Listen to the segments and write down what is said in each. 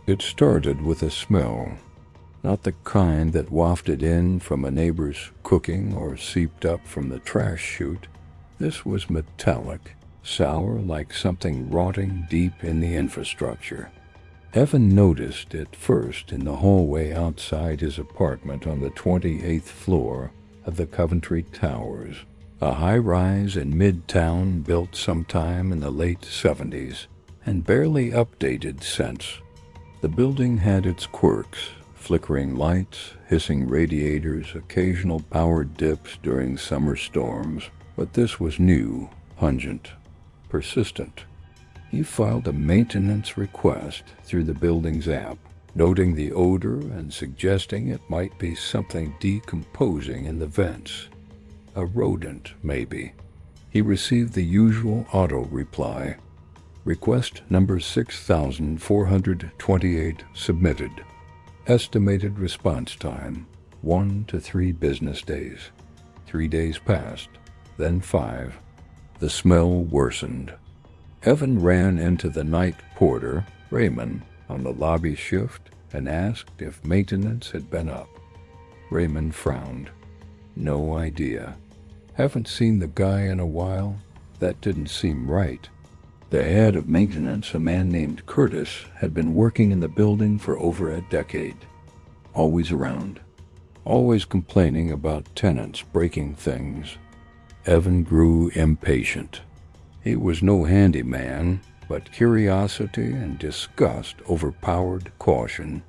It started with a smell, not the kind that wafted in from a neighbor's cooking or seeped up from the trash chute. This was metallic, sour like something rotting deep in the infrastructure. Evan noticed it first in the hallway outside his apartment on the 28th floor of the Coventry Towers, a high-rise in Midtown built sometime in the late 70s and barely updated since. The building had its quirks: flickering lights, hissing radiators, occasional power dips during summer storms, but this was new, pungent, persistent. He filed a maintenance request through the building's app, noting the odor and suggesting it might be something decomposing in the vents. A rodent, maybe. He received the usual auto reply. Request number 6428 submitted. Estimated response time, 1 to 3 business days. 3 days passed, then 5. The smell worsened. Evan ran into the night porter, Raymond, on the lobby shift and asked if maintenance had been up. Raymond frowned. No idea. Haven't seen the guy in a while. That didn't seem right. The head of maintenance, a man named Curtis, had been working in the building for over a decade. Always around. Always complaining about tenants breaking things. Evan grew impatient. He was no handyman, but curiosity and disgust overpowered caution.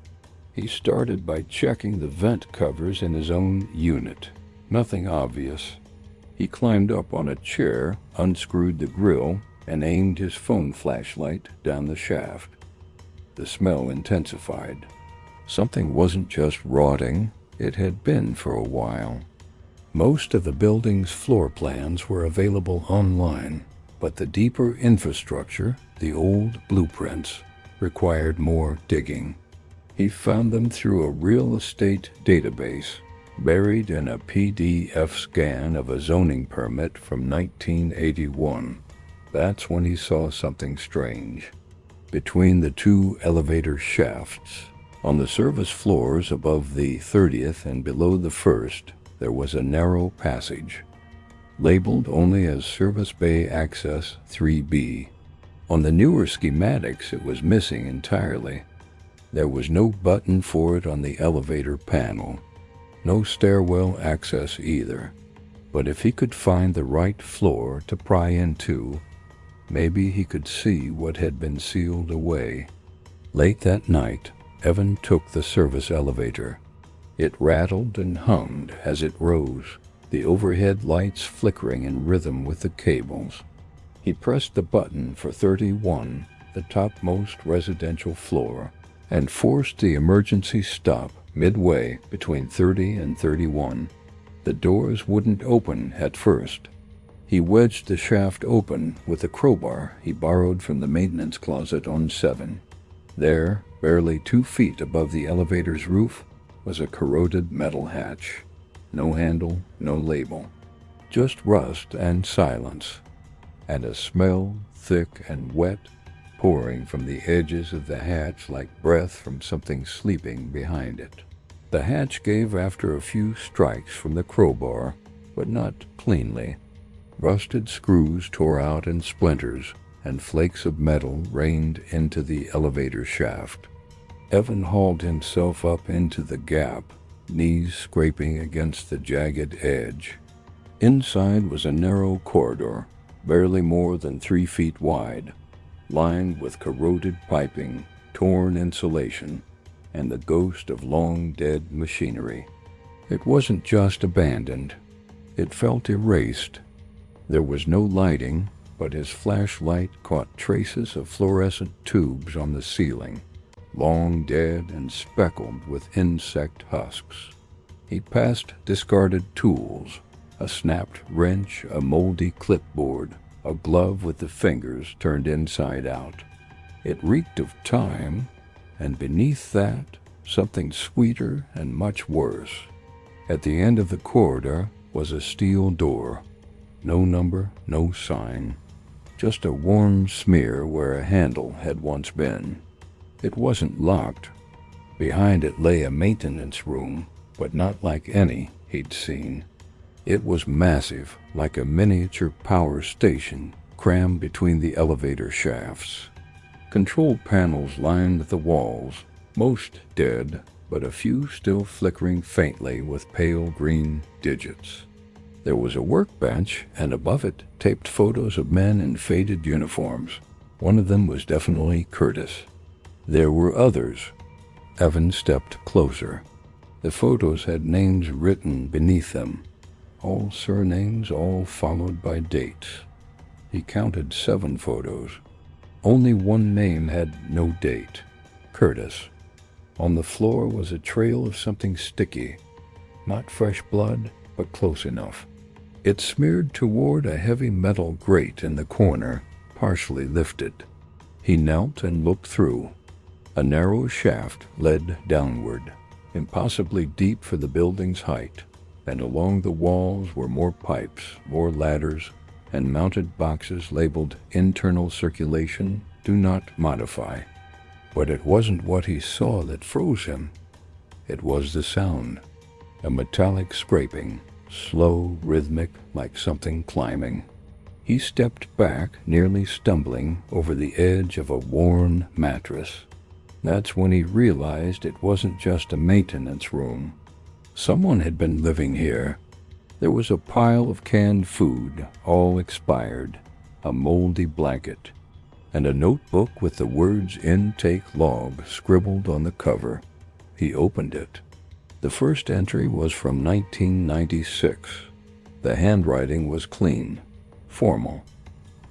He started by checking the vent covers in his own unit. Nothing obvious. He climbed up on a chair, unscrewed the grill, and aimed his phone flashlight down the shaft. The smell intensified. Something wasn't just rotting, it had been for a while. Most of the building's floor plans were available online, but the deeper infrastructure, the old blueprints, required more digging. He found them through a real estate database, buried in a PDF scan of a zoning permit from 1981. That's when he saw something strange. Between the 2 elevator shafts, on the service floors above the 30th and below the 1st, there was a narrow passage, labeled only as Service Bay Access 3B. On the newer schematics, it was missing entirely. There was no button for it on the elevator panel. No stairwell access either. But if he could find the right floor to pry into, maybe he could see what had been sealed away. Late that night, Evan took the service elevator. It rattled and hummed as it rose, the overhead lights flickering in rhythm with the cables. He pressed the button for 31, the topmost residential floor, and forced the emergency stop midway between 30 and 31. The doors wouldn't open at first. He wedged the shaft open with a crowbar he borrowed from the maintenance closet on 7. There, barely 2 feet above the elevator's roof, was a corroded metal hatch. No handle, no label. Just rust and silence. And a smell, thick and wet, pouring from the edges of the hatch like breath from something sleeping behind it. The hatch gave after a few strikes from the crowbar, but not cleanly. Rusted screws tore out in splinters, and flakes of metal rained into the elevator shaft. Evan hauled himself up into the gap, knees scraping against the jagged edge. Inside was a narrow corridor, barely more than 3 feet wide, lined with corroded piping, torn insulation, and the ghost of long-dead machinery. It wasn't just abandoned. It felt erased. There was no lighting, but his flashlight caught traces of fluorescent tubes on the ceiling, long dead and speckled with insect husks. He passed discarded tools, a snapped wrench, a moldy clipboard, a glove with the fingers turned inside out. It reeked of time, and beneath that, something sweeter and much worse. At the end of the corridor was a steel door. No number, no sign. Just a worn smear where a handle had once been. It wasn't locked. Behind it lay a maintenance room, but not like any he'd seen. It was massive, like a miniature power station crammed between the elevator shafts. Control panels lined the walls, most dead, but a few still flickering faintly with pale green digits. There was a workbench, and above it taped photos of men in faded uniforms. One of them was definitely Curtis. There were others. Evan stepped closer. The photos had names written beneath them. All surnames, all followed by dates. He counted 7 photos. Only one name had no date. Curtis. On the floor was a trail of something sticky. Not fresh blood, but close enough. It smeared toward a heavy metal grate in the corner, partially lifted. He knelt and looked through. A narrow shaft led downward, impossibly deep for the building's height, and along the walls were more pipes, more ladders, and mounted boxes labeled internal circulation, do not modify. But it wasn't what he saw that froze him. It was the sound, a metallic scraping, slow, rhythmic, like something climbing. He stepped back, nearly stumbling over the edge of a worn mattress. That's when he realized it wasn't just a maintenance room. Someone had been living here. There was a pile of canned food, all expired, a moldy blanket, and a notebook with the words "intake log" scribbled on the cover. He opened it. The first entry was from 1996. The handwriting was clean, formal.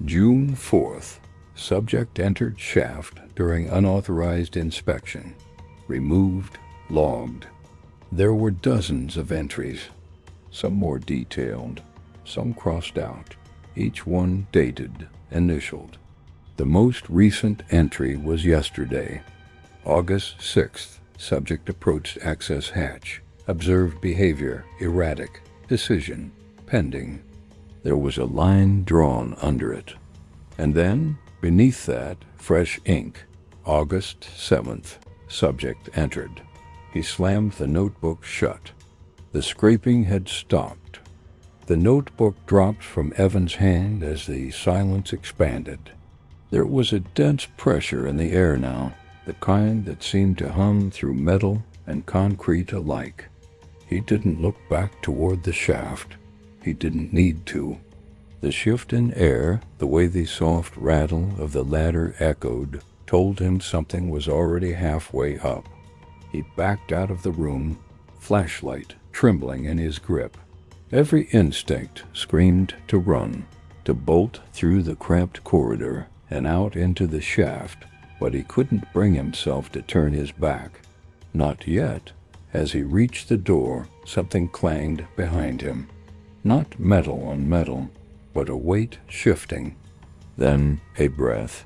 June 4th. Subject entered shaft during unauthorized inspection. Removed, logged. There were dozens of entries, some more detailed, some crossed out, each one dated, initialed. The most recent entry was yesterday, August 6th. Subject approached access hatch. Observed behavior, erratic. Decision, pending. There was a line drawn under it. And then, beneath that, fresh ink. August 7th. Subject entered. He slammed the notebook shut. The scraping had stopped. The notebook dropped from Evan's hand as the silence expanded. There was a dense pressure in the air now, the kind that seemed to hum through metal and concrete alike. He didn't look back toward the shaft. He didn't need to. The shift in air, the way the soft rattle of the ladder echoed, told him something was already halfway up. He backed out of the room, flashlight trembling in his grip. Every instinct screamed to run, to bolt through the cramped corridor and out into the shaft, but he couldn't bring himself to turn his back. Not yet. As he reached the door, something clanged behind him. Not metal on metal, but a weight shifting. Then a breath.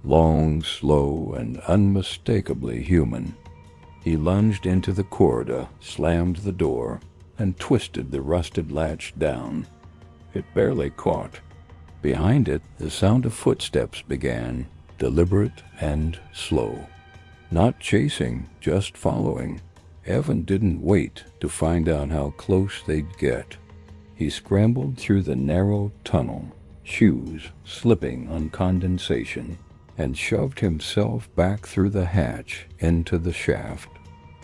Long, slow, and unmistakably human. He lunged into the corridor, slammed the door, and twisted the rusted latch down. It barely caught. Behind it, the sound of footsteps began, deliberate and slow. Not chasing, just following. Evan didn't wait to find out how close they'd get. He scrambled through the narrow tunnel, shoes slipping on condensation, and shoved himself back through the hatch into the shaft.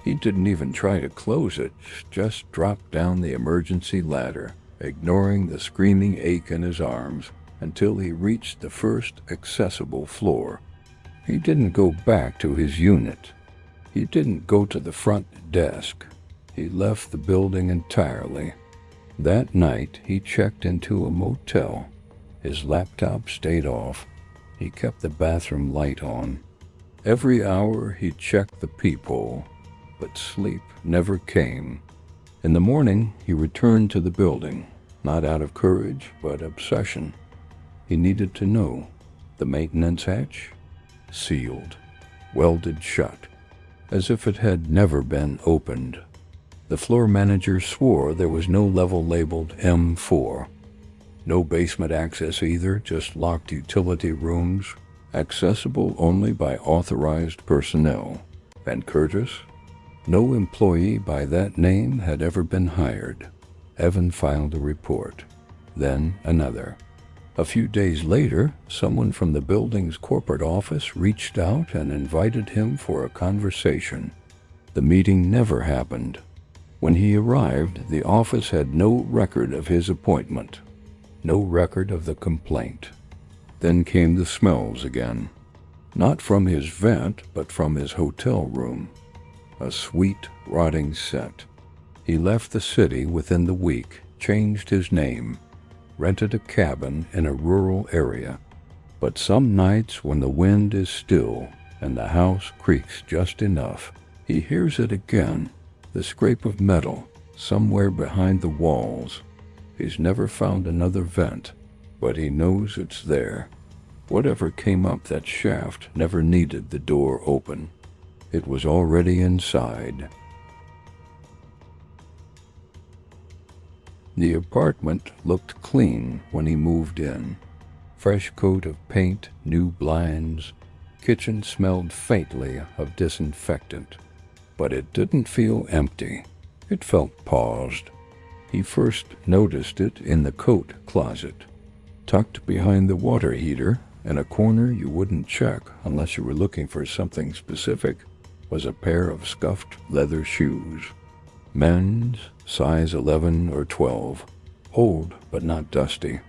He didn't even try to close it, just dropped down the emergency ladder, ignoring the screaming ache in his arms, until he reached the first accessible floor. He didn't go back to his unit. He didn't go to the front desk. He left the building entirely. That night, he checked into a motel. His laptop stayed off. He kept the bathroom light on. Every hour, he checked the peephole, but sleep never came. In the morning, he returned to the building, not out of courage, but obsession. He needed to know. The maintenance hatch? Sealed, welded shut, as if it had never been opened. The floor manager swore there was no level labeled M4. No basement access either, just locked utility rooms, accessible only by authorized personnel. And Curtis? No employee by that name had ever been hired. Evan filed a report, then another. A few days later, someone from the building's corporate office reached out and invited him for a conversation. The meeting never happened. When he arrived, the office had no record of his appointment, no record of the complaint. Then came the smells again. Not from his vent, but from his hotel room. A sweet, rotting scent. He left the city within the week, changed his name, rented a cabin in a rural area. But some nights when the wind is still and the house creaks just enough, he hears it again, the scrape of metal somewhere behind the walls. He's never found another vent, but he knows it's there. Whatever came up that shaft never needed the door open. It was already inside. The apartment looked clean when he moved in. Fresh coat of paint, new blinds. Kitchen smelled faintly of disinfectant. But it didn't feel empty. It felt paused. He first noticed it in the coat closet. Tucked behind the water heater, in a corner you wouldn't check unless you were looking for something specific, was a pair of scuffed leather shoes. Men's, size 11 or 12, old but not dusty.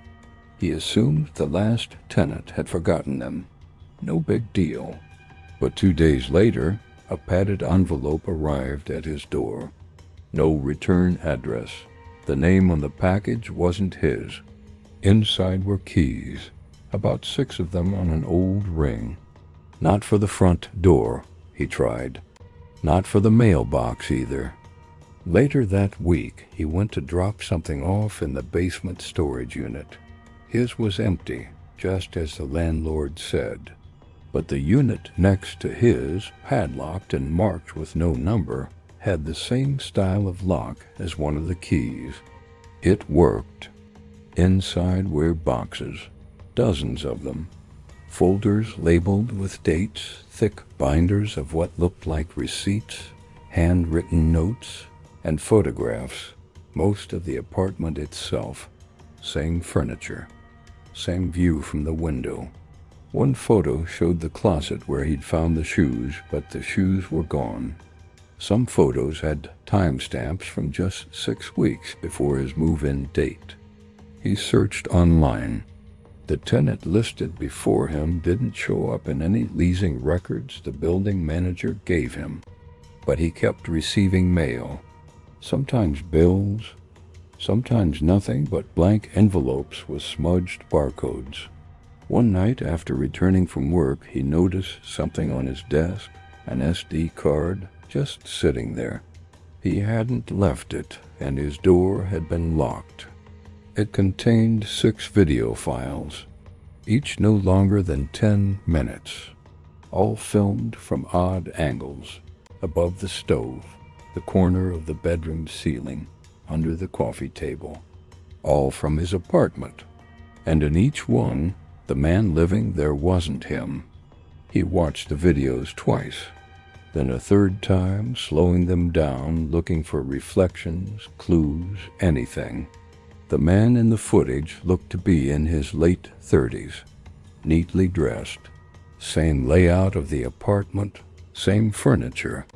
He assumed the last tenant had forgotten them. No big deal. But 2 days later, a padded envelope arrived at his door. No return address. The name on the package wasn't his. Inside were keys, about 6 of them on an old ring. Not for the front door, he tried. Not for the mailbox either. Later that week, he went to drop something off in the basement storage unit. His was empty, just as the landlord said. But the unit next to his, padlocked and marked with no number, had the same style of lock as one of the keys. It worked. Inside were boxes, dozens of them. Folders labeled with dates, thick binders of what looked like receipts, handwritten notes, and photographs. Most of the apartment itself. Same furniture. Same view from the window. One photo showed the closet where he'd found the shoes, but the shoes were gone. Some photos had timestamps from just 6 weeks before his move-in date. He searched online. The tenant listed before him didn't show up in any leasing records the building manager gave him, but he kept receiving mail. Sometimes bills, sometimes nothing but blank envelopes with smudged barcodes. One night after returning from work, he noticed something on his desk, an SD card, just sitting there. He hadn't left it, and his door had been locked. It contained 6 video files, each no longer than 10 minutes, all filmed from odd angles, above the stove, the corner of the bedroom ceiling, under the coffee table, all from his apartment. And in each one, the man living there wasn't him. He watched the videos twice, then a third time, slowing them down, looking for reflections, clues, anything. The man in the footage looked to be in his late 30s, neatly dressed. Same layout of the apartment, same furniture.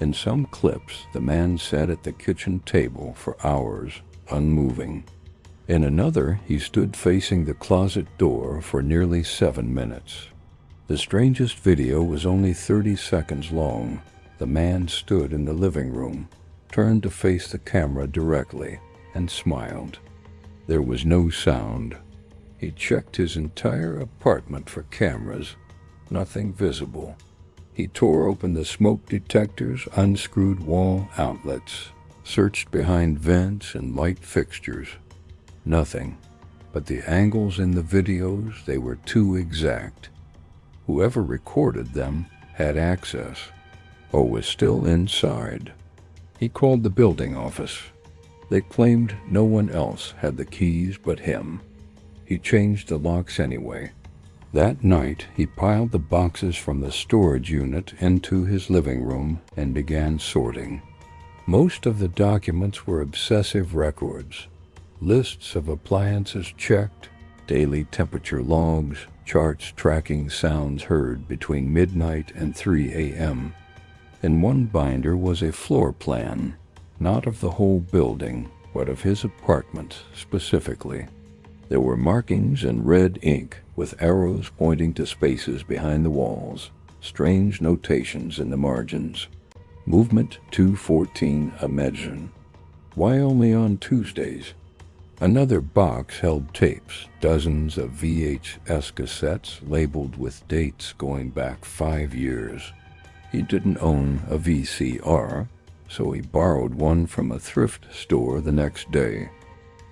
In some clips, the man sat at the kitchen table for hours, unmoving. In another, he stood facing the closet door for nearly 7 minutes. The strangest video was only 30 seconds long. The man stood in the living room, turned to face the camera directly, and smiled. There was no sound. He checked his entire apartment for cameras. Nothing visible. He tore open the smoke detectors, unscrewed wall outlets, searched behind vents and light fixtures. Nothing. But the angles in the videos, they were too exact. Whoever recorded them had access, or was still inside. He called the building office. They claimed no one else had the keys but him. He changed the locks anyway. That night, he piled the boxes from the storage unit into his living room and began sorting. Most of the documents were obsessive records, lists of appliances checked, daily temperature logs, charts tracking sounds heard between midnight and 3 a.m. In one binder was a floor plan, not of the whole building, but of his apartment specifically. There were markings in red ink with arrows pointing to spaces behind the walls, strange notations in the margins. Movement 214 Imagine. Why only on Tuesdays? Another box held tapes, dozens of VHS cassettes labeled with dates going back 5 years. He didn't own a VCR, so he borrowed one from a thrift store the next day.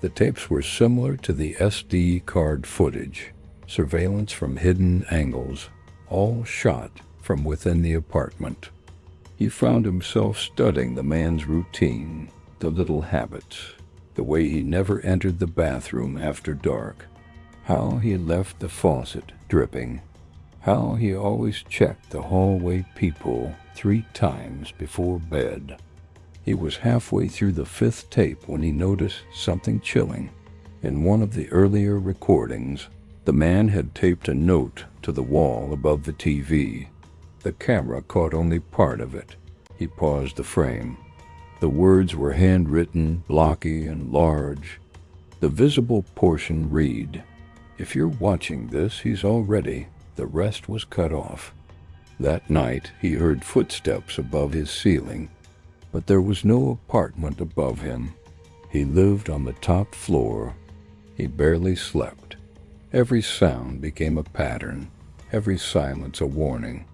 The tapes were similar to the SD card footage, surveillance from hidden angles, all shot from within the apartment. He found himself studying the man's routine, the little habits, the way he never entered the bathroom after dark, how he left the faucet dripping, how he always checked the hallway peephole 3 times before bed. He was halfway through the 5th tape when he noticed something chilling. In one of the earlier recordings, the man had taped a note to the wall above the TV. The camera caught only part of it. He paused the frame. The words were handwritten, blocky, and large. The visible portion read, "If you're watching this, he's already." The rest was cut off. That night, he heard footsteps above his ceiling, but there was no apartment above him. He lived on the top floor. He barely slept. Every sound became a pattern, every silence a warning.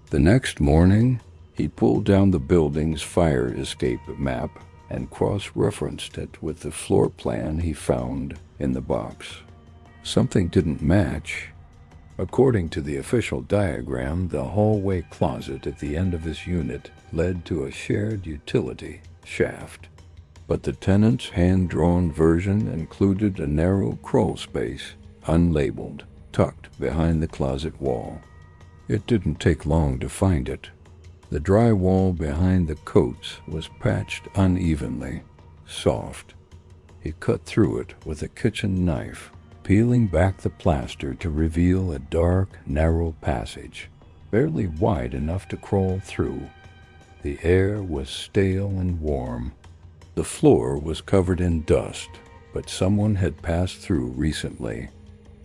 The next morning, he pulled down the building's fire escape map and cross-referenced it with the floor plan he found in the box. Something didn't match. According to the official diagram, the hallway closet at the end of his unit led to a shared utility shaft, but the tenant's hand-drawn version included a narrow crawl space, unlabeled, tucked behind the closet wall. It didn't take long to find it. The drywall behind the coats was patched unevenly, soft. He cut through it with a kitchen knife, peeling back the plaster to reveal a dark, narrow passage, barely wide enough to crawl through. The air was stale and warm. The floor was covered in dust, but someone had passed through recently.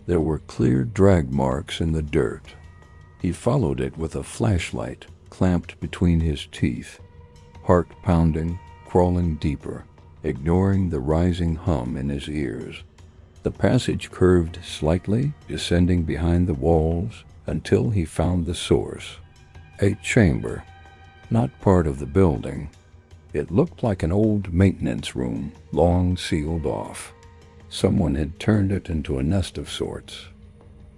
There were clear drag marks in the dirt. He followed it with a flashlight clamped between his teeth, heart pounding, crawling deeper, ignoring the rising hum in his ears. The passage curved slightly, descending behind the walls until he found the source. A chamber, not part of the building. It looked like an old maintenance room, long sealed off. Someone had turned it into a nest of sorts.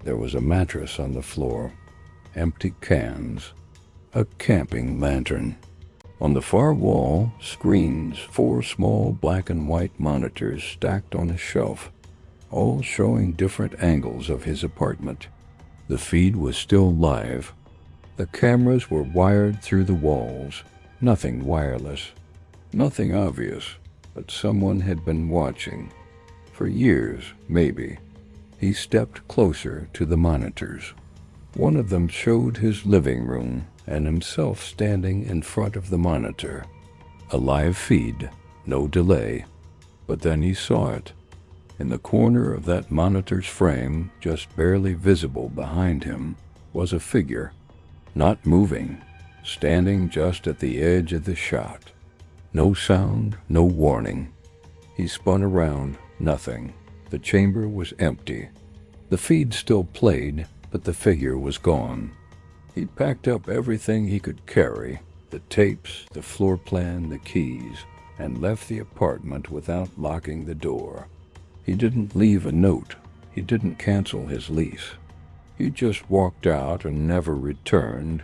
There was a mattress on the floor, empty cans, a camping lantern. On the far wall, screens, 4 small black and white monitors stacked on a shelf, all showing different angles of his apartment. The feed was still live. The cameras were wired through the walls, nothing wireless, nothing obvious, but someone had been watching. For years, maybe. He stepped closer to the monitors. One of them showed his living room and himself standing in front of the monitor. A live feed, no delay. But then he saw it. In the corner of that monitor's frame, just barely visible behind him, was a figure, not moving, standing just at the edge of the shot. No sound, no warning. He spun around, nothing. The chamber was empty. The feed still played, but the figure was gone. He'd packed up everything he could carry, the tapes, the floor plan, the keys, and left the apartment without locking the door. He didn't leave a note. He didn't cancel his lease. He just walked out and never returned.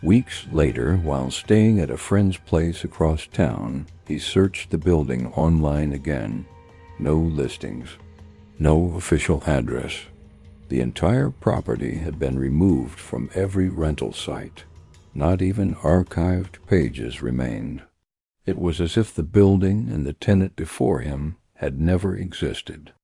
Weeks later, while staying at a friend's place across town, he searched the building online again. No listings. No official address. The entire property had been removed from every rental site. Not even archived pages remained. It was as if the building and the tenant before him had never existed.